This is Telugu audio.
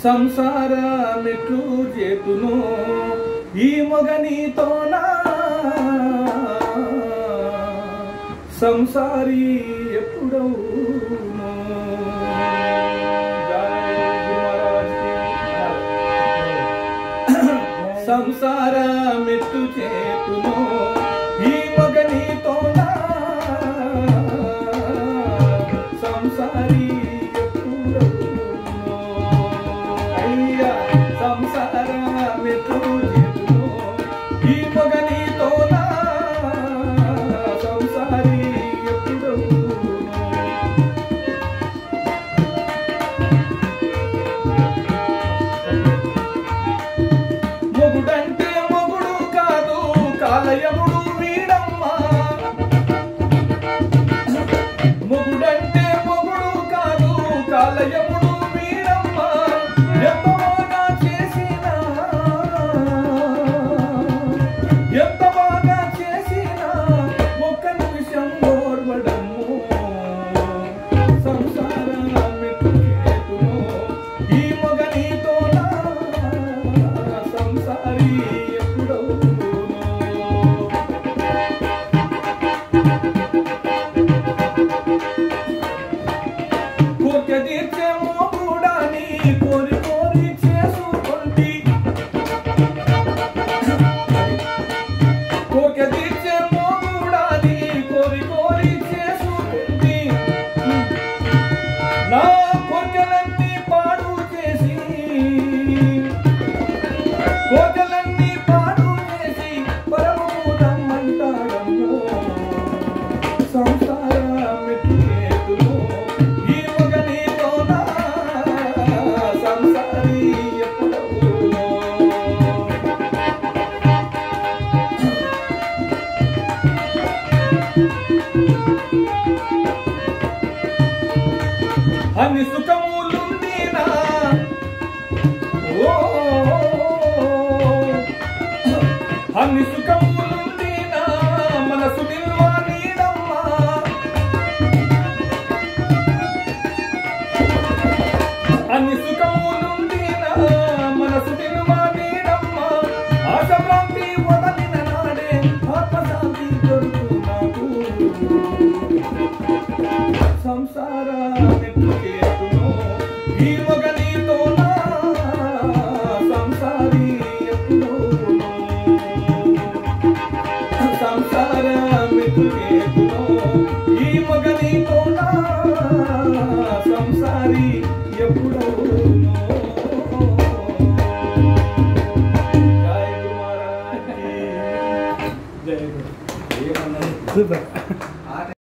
సంసార మెట్లు చేతును ఈ మొగనితోనా సంసారి ఎప్పుడవును సంసార మెట్లు చేతును ఈ మొగనితోనా సంసారి సంసార మెట్లు చేతును ఈ మొగనితోనా సంసారి మొగుడంటే మొగుడు కాదు కాలయముడు వీడమ్మా మొగుడంటే మొగుడు కాదు కాలయముడు వీడమ్మా ఎంత బాగా చేసినా మొక్కను విషం ఓర్వడము సంసార మెట్లు చేతును ఈ మొగనితోనా సంసారి ఎప్పుడవును కోరిక తీర్చే మోగుడాని కోరి కోరి చేసుకుంటి కోరిక తీర్చే మోగుడాని కోరి కోరి చేసుకుంటి నా కోరికలన్నీ పాడు చేసి కోరికలన్నీ పాడు చేసి పరమభూతమంటాడము సంసార మెట్లు చేతును ఈ మొగనితోనా సంసారి ఎప్పుడవును అన్ని సుఖములుందినా ఓ అన్ని సుఖములుందినా మనసు నిల్వ నీడమ్మా అన్ని సుఖములుందినా మనసు నిల్వ నీడమ్మా ఆశ భ్రాంతి వదలిన నాడే ఆత్మశాంతి దొరుకు నాకు సంసార మెట్లు చేతును ఈ మొగనితోనా సంసారి ఎప్పుడవును సంసార మెట్లు చేతును ఈ మొగనితోనా సంసారి ఎప్పుడవును జై గురు మహారాజ్ జై గురు.